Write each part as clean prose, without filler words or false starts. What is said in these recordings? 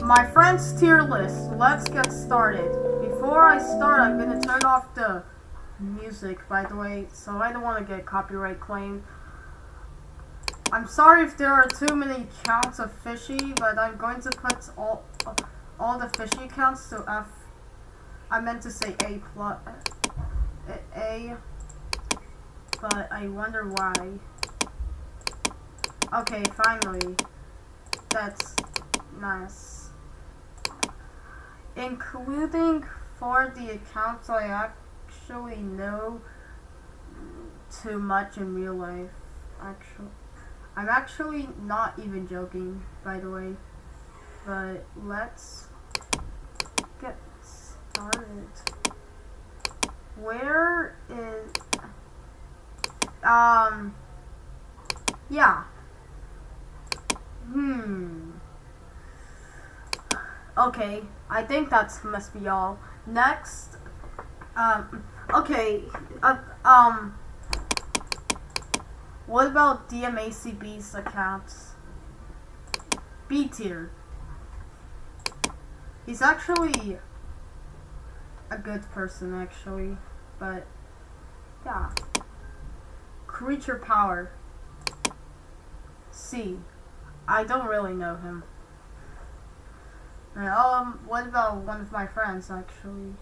My friends tier list. Let's get started. Before I start, I'm gonna turn off the music, by the way, so I don't want to get copyright claim. I'm sorry if there are too many counts of fishy, but I'm going to put all the fishy counts to F. I meant to say A plus A, but I wonder why. Okay, finally. That's nice. Including for the accounts I actually know too much in real life. I'm actually not even joking, by the way. But let's get started. Where is yeah. Okay, I think that must be all. Next, okay, what about DMACB's accounts? B tier. He's actually a good person, actually, but yeah. Creature Power. C. I don't really know him. What about one of my friends, actually?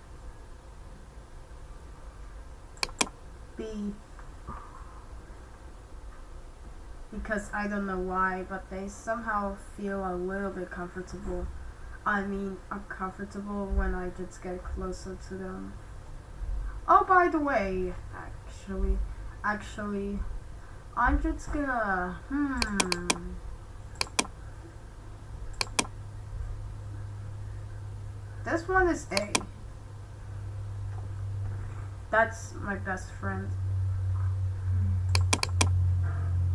B. Because I don't know why, but they somehow feel a little bit comfortable. I mean, uncomfortable when I just get closer to them. Oh, by the way, actually, I'm just gonna, This one is A. That's my best friend.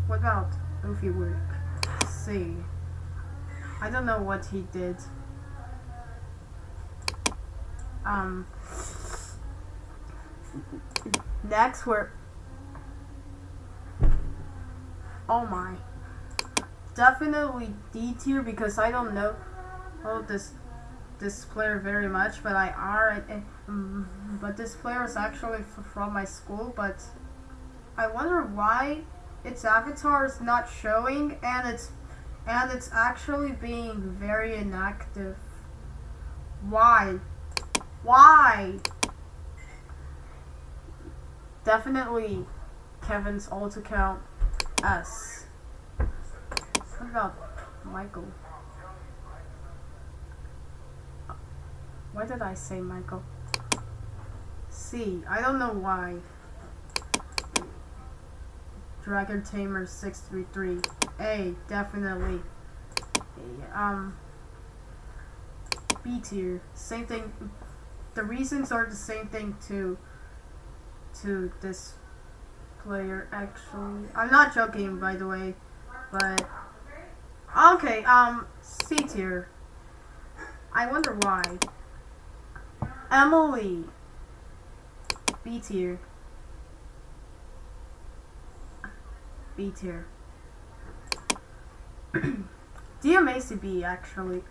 What about Goofy Work? C. I don't know what he did. Next we're oh my. Definitely D tier because I don't know this player very much, but but this player is actually from my school, but I wonder why its avatar is not showing and it's actually being very inactive. Why? Definitely Kevin's alt account S. What about Michael? Why did I say Michael? C. I don't know why. Dragon Tamer 633. A. Definitely. B tier. Same thing. The reasons are the same thing to this player, actually. I'm not joking, by the way, but okay. C tier. I wonder why. Emily. B tier. B tier. DMACB, actually.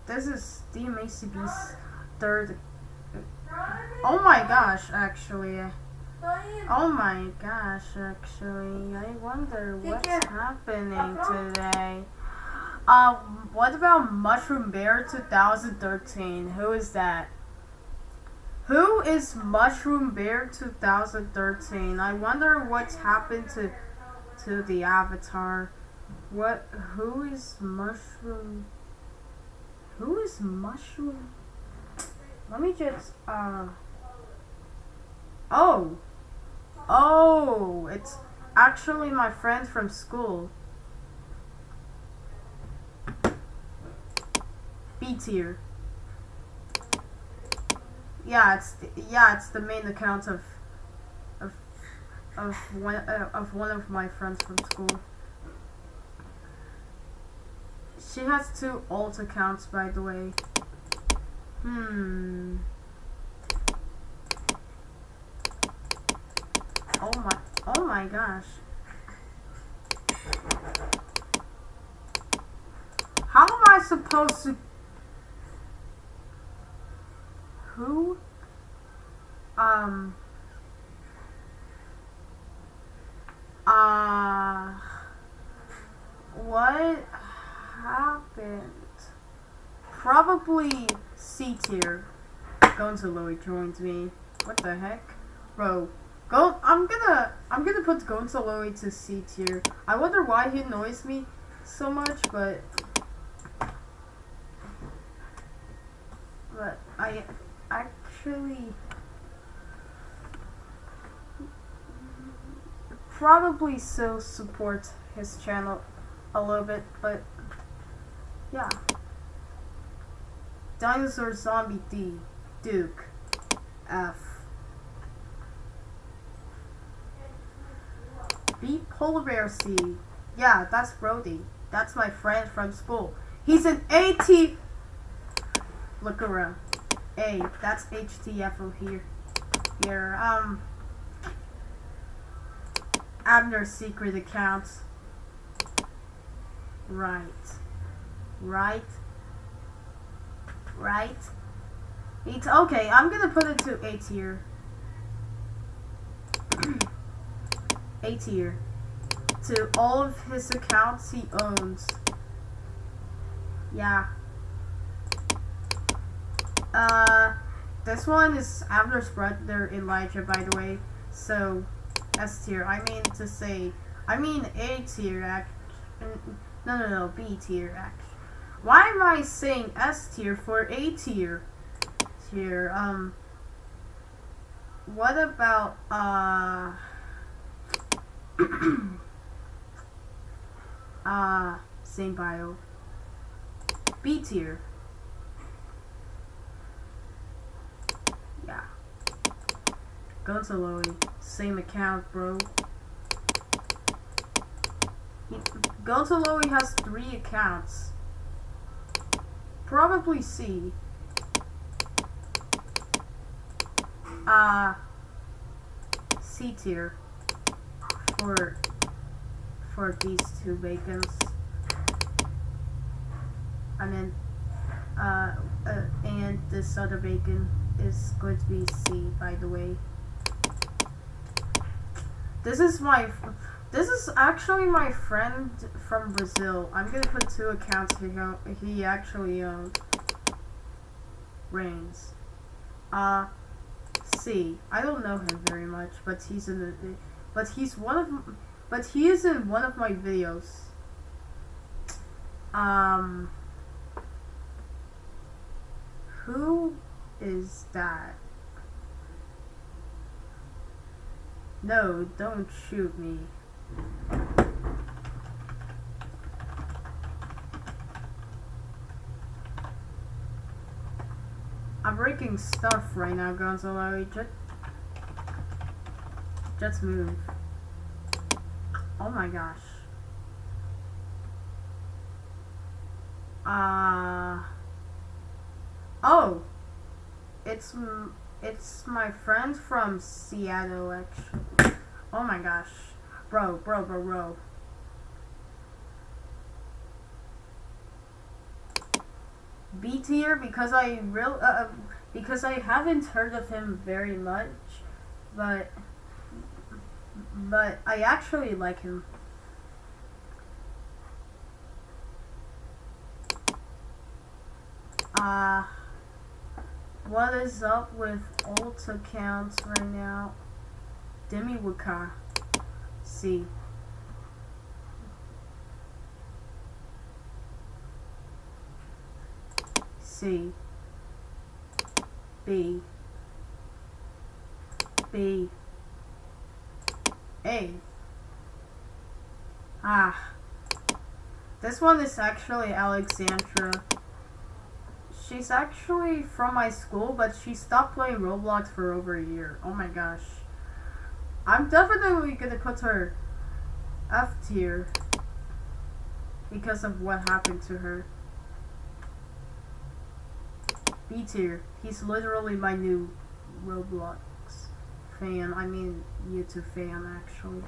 This is DMACB's third. Oh my gosh, actually. Oh my gosh, actually. I wonder what's happening today. What about Mushroom Bear 2013? Who is that? Who is Mushroom Bear 2013? I wonder what's happened to the avatar. Who is Mushroom? Who is Mushroom? Let me just, Oh, it's actually my friend from school. B tier. Yeah, it's the main account of one of my friends from school. She has 2 alt accounts, by the way. Oh my gosh. supposed to... Who? What happened? Probably C tier. Gonzalo joins me. What the heck? Bro, I'm gonna put Gonzalo to C tier. I wonder why he annoys me so much, but I actually probably still support his channel a little bit, but yeah. Dinosaur Zombie D, Duke, F. B Polar Bear C. Yeah, that's Brody. That's my friend from school. He's an AT. Look around. A. That's HTFO here. Abner's secret accounts. Right. It's okay. I'm gonna put it to A tier. A tier. To all of his accounts he owns. Yeah. This one is Abner's brother Elijah, by the way. So, S tier. I mean A tier. No, B tier. Actually. Why am I saying S tier for A tier? What about same bio. B tier. Yeah. Gonzalo, same account, bro. Gonzalo has 3 accounts. Probably C. C tier for these 2 bacons. And then and this other bacon is going to be C, by the way. This is actually my friend from Brazil. I'm gonna put 2 accounts he actually Reigns. C. I don't know him very much, but he is in one of my videos. Who is that? No, don't shoot me. I'm breaking stuff right now, Gonzalo. Just move. Oh my gosh. Oh, it's my friend from Seattle, actually. Oh my gosh, bro. B tier because I haven't heard of him very much, but I actually like him. What is up with alt accounts right now? Demi Waka. C. C. B. B. A. This one is actually Alexandra. She's actually from my school, but she stopped playing Roblox for over a year. Oh my gosh. I'm definitely gonna put her F tier because of what happened to her. B tier. He's literally my new Roblox fan. I mean, YouTube fan, actually.